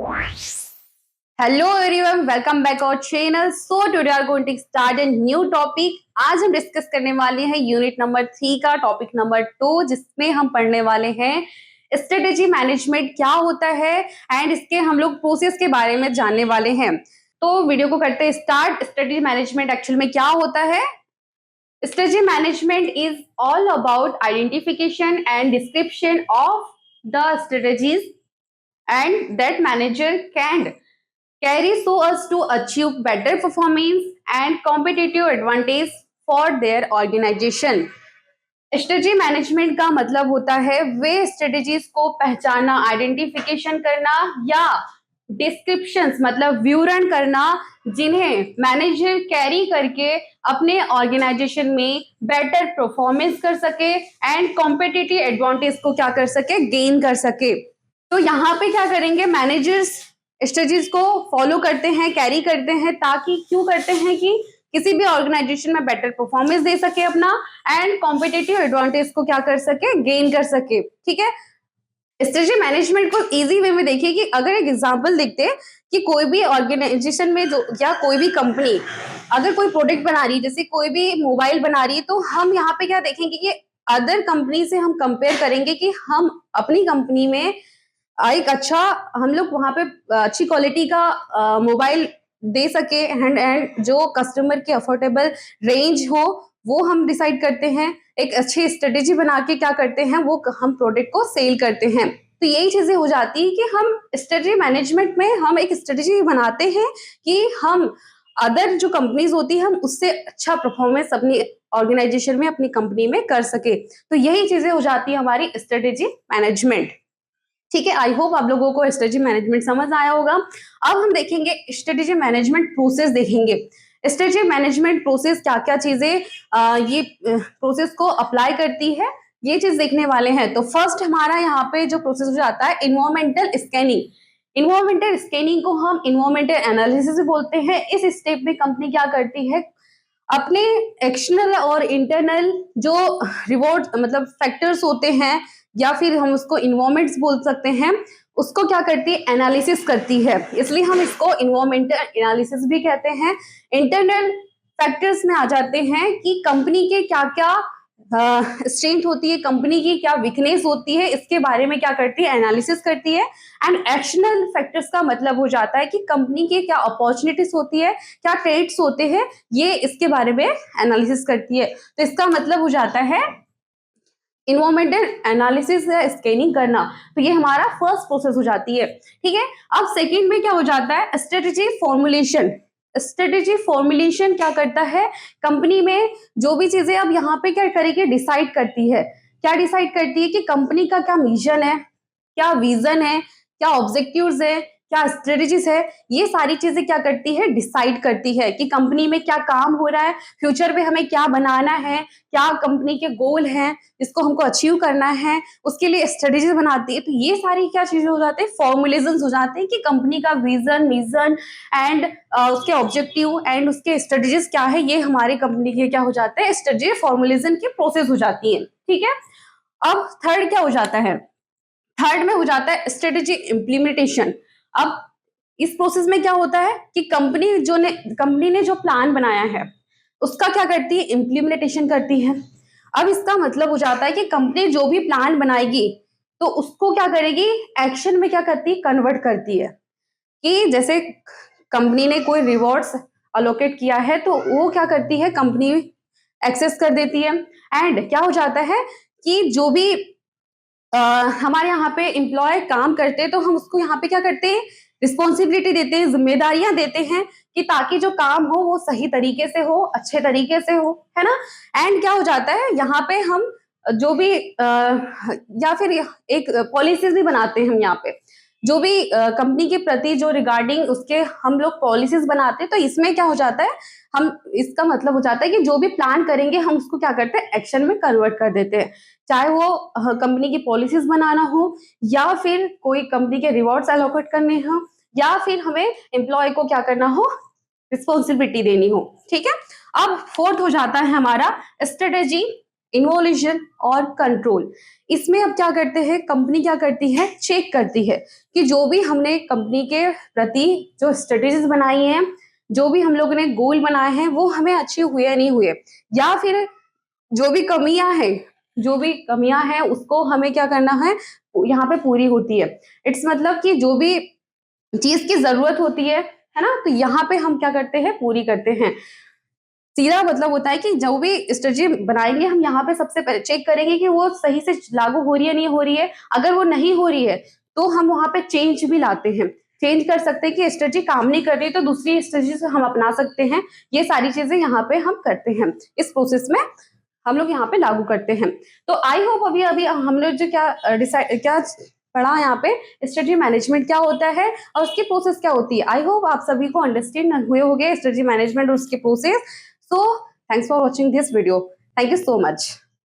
Hello everyone, welcome back our channel. So today we are going to start a new topic. आज हम discuss करने वाले हैं unit number 3 का topic number 2, जिसमें हम पढ़ने वाले हैं स्ट्रेटेजी मैनेजमेंट क्या होता है एंड इसके हम लोग प्रोसेस के बारे में जानने वाले हैं। तो वीडियो को करते हैं स्टार्ट। स्ट्रेटेजी मैनेजमेंट एक्चुअल में क्या होता है? Strategy management is all about identification and description of the strategies and that manager can carry so as to achieve better performance and competitive advantage for their organization. Strategy management का मतलब होता है वे strategies को पहचानना, identification करना या descriptions मतलब विवरण करना जिन्हें मैनेजर कैरी करके अपने ऑर्गेनाइजेशन में बेटर परफॉर्मेंस कर सके एंड कॉम्पिटिटिव एडवांटेज को क्या कर सके, गेन कर सके। तो यहाँ पे क्या करेंगे, मैनेजर्स स्ट्रेटेजीज को फॉलो करते हैं, कैरी करते हैं, ताकि क्यों करते हैं कि किसी भी ऑर्गेनाइजेशन में बेटर परफॉर्मेंस दे सके अपना एंड कॉम्पिटिटिव एडवांटेज को क्या कर सके, गेन कर सके। ठीक है, स्ट्रेटेजी मैनेजमेंट को इजी वे में देखिए कि अगर एक एग्जांपल देखते हैं कि कोई भी ऑर्गेनाइजेशन में जो या कोई भी कंपनी अगर कोई प्रोडक्ट बना रही है, जैसे कोई भी मोबाइल बना रही है, तो हम यहाँ पे क्या देखेंगे कि अदर कंपनी से हम कंपेयर करेंगे कि हम अपनी कंपनी में एक अच्छा, हम लोग वहां पे अच्छी क्वालिटी का मोबाइल दे सके एंड जो कस्टमर के अफोर्डेबल रेंज हो वो हम डिसाइड करते हैं। एक अच्छी स्ट्रेटेजी बना के क्या करते हैं, वो हम प्रोडक्ट को सेल करते हैं। तो यही चीजें हो जाती है कि हम स्ट्रेटेजी मैनेजमेंट में हम एक स्ट्रेटेजी बनाते हैं कि हम अदर जो कंपनीज होती है हम उससे अच्छा परफॉर्मेंस अपनी ऑर्गेनाइजेशन में, अपनी कंपनी में कर सके। तो यही चीजें हो जाती है हमारी स्ट्रेटेजी मैनेजमेंट। ठीक है, आई होप आप लोगों को स्ट्रेटेजी मैनेजमेंट समझ आया होगा। अब हम देखेंगे स्ट्रेटेजी मैनेजमेंट प्रोसेस देखेंगे। स्ट्रेटेजी मैनेजमेंट प्रोसेस क्या क्या चीजें ये प्रोसेस को अप्लाई करती है, ये चीज देखने वाले हैं। तो फर्स्ट हमारा यहाँ पे जो प्रोसेस हो जाता है इन्वायरमेंटल स्कैनिंग। इन्वायरमेंटल स्कैनिंग को हम इन्वायरमेंटल एनालिसिस बोलते हैं। इस स्टेप में कंपनी क्या करती है, अपने एक्सटर्नल और इंटरनल जो रिवॉर्ड मतलब फैक्टर्स होते हैं या फिर हम उसको इन्वायरमेंट्स बोल सकते हैं, उसको क्या करती है, एनालिसिस करती है। इसलिए हम इसको इन्वायरमेंटल एनालिसिस भी कहते हैं। इंटरनल फैक्टर्स में आ जाते हैं कि कंपनी के क्या क्या स्ट्रेंथ होती है, कंपनी की क्या वीकनेस होती है, इसके बारे में क्या करती है, एनालिसिस करती है। एंड एक्शनल फैक्टर्स का मतलब हो जाता है कि कंपनी के क्या अपॉर्चुनिटीज होती है, क्या ट्रेड्स होते हैं, ये इसके बारे में एनालिसिस करती है। तो इसका मतलब हो जाता है इन्वायरमेंटल एनालिसिस या स्कैनिंग करना। तो ये हमारा फर्स्ट प्रोसेस हो जाती है। ठीक है, अब सेकंड में क्या हो जाता है, स्ट्रेटेजी फॉर्मुलेशन। स्ट्रेटेजी फॉर्मुलेशन क्या करता है, कंपनी में जो भी चीजें अब यहाँ पे क्या करेगी, डिसाइड करती है। क्या डिसाइड करती है कि कंपनी का क्या मिशन है, क्या विजन है, क्या ऑब्जेक्टिव्स है, क्या स्ट्रेटेजीज है, ये सारी चीजें क्या करती है, डिसाइड करती है कि कंपनी में क्या काम हो रहा है, फ्यूचर में हमें क्या बनाना है, क्या कंपनी के गोल हैं जिसको हमको अचीव करना है, उसके लिए स्ट्रेटेजीज बनाती है। तो ये सारी क्या चीजें हो जाती है, फॉर्मुलेशंस हो जाते हैं कि कंपनी का विजन, मिशन एंड उसके ऑब्जेक्टिव एंड उसके स्ट्रेटेजीज क्या है, ये हमारी कंपनी के क्या हो जाते हैं, स्ट्रेटेजी फॉर्मुलेशन की प्रोसेस हो जाती है। ठीक है, अब थर्ड क्या हो जाता है, थर्ड में हो जाता है स्ट्रेटेजी इम्प्लीमेंटेशन। अब इस प्रोसेस में क्या होता है कि कंपनी ने जो प्लान बनाया है उसका क्या करती है, इम्प्लीमेंटेशन करती है। अब इसका मतलब हो जाता है कि कंपनी जो भी प्लान बनाएगी तो उसको क्या करेगी, एक्शन में क्या करती है, कन्वर्ट करती है। कि जैसे कंपनी ने कोई रिवॉर्ड्स अलोकेट किया है तो वो क्या करती है, कंपनी एक्सेस कर देती है। एंड क्या हो जाता है कि जो भी हमारे यहाँ पे एम्प्लॉय काम करते हैं तो हम उसको यहाँ पे क्या करते हैं, रिस्पॉन्सिबिलिटी देते हैं, जिम्मेदारियां देते हैं कि ताकि जो काम हो वो सही तरीके से हो, अच्छे तरीके से हो, है ना। एंड क्या हो जाता है यहाँ पे हम जो भी या फिर एक पॉलिसीज भी बनाते हैं हम यहाँ पे, जो भी कंपनी के प्रति जो रिगार्डिंग उसके हम लोग पॉलिसीज बनाते हैं। तो इसमें क्या हो जाता है, हम इसका मतलब हो जाता है कि जो भी प्लान करेंगे हम उसको क्या करते हैं, एक्शन में कन्वर्ट कर देते हैं। चाहे वो कंपनी की पॉलिसीज बनाना हो या फिर कोई कंपनी के रिवॉर्ड्स एलोकेट करने हो या फिर हमें एम्प्लॉय को क्या करना हो, रिस्पॉन्सिबिलिटी देनी हो। ठीक है, अब फोर्थ हो जाता है हमारा स्ट्रेटेजी इन्वोल्यूशन और कंट्रोल। इसमें अब क्या करते हैं, कंपनी क्या करती है, चेक करती है कि जो भी हमने कंपनी के प्रति जो स्ट्रेटेजीज बनाई हैं, जो भी हम लोगों ने गोल बनाए हैं वो हमें अचीव हुए या नहीं हुए, या फिर जो भी कमियां हैं उसको हमें क्या करना है, यहाँ पे पूरी होती है। इट्स मतलब कि जो भी चीज की जरूरत होती है ना, तो यहाँ पे हम क्या करते हैं, पूरी करते हैं। सीधा मतलब होता है कि जो भी स्ट्रेटजी बनाएंगे हम यहाँ पे सबसे पहले चेक करेंगे कि वो सही से लागू हो रही है नहीं हो रही है। अगर वो नहीं हो रही है तो हम वहां पे चेंज भी लाते हैं, चेंज कर सकते हैं कि स्ट्रेटजी काम नहीं कर रही तो दूसरी स्ट्रेटजी से हम अपना सकते हैं। ये सारी चीजें यहाँ पे हम करते हैं, इस प्रोसेस में हम लोग यहाँ पे लागू करते हैं। तो आई होप अभी अभी हम लोग जो क्या पढ़ा यहाँ पे, स्ट्रेटजी मैनेजमेंट क्या होता है और उसकी प्रोसेस क्या होती है। आई होप आप सभी को अंडरस्टैंड हुए होंगे स्ट्रेटजी मैनेजमेंट और उसके process. So, thanks for watching this video. Thank you so much.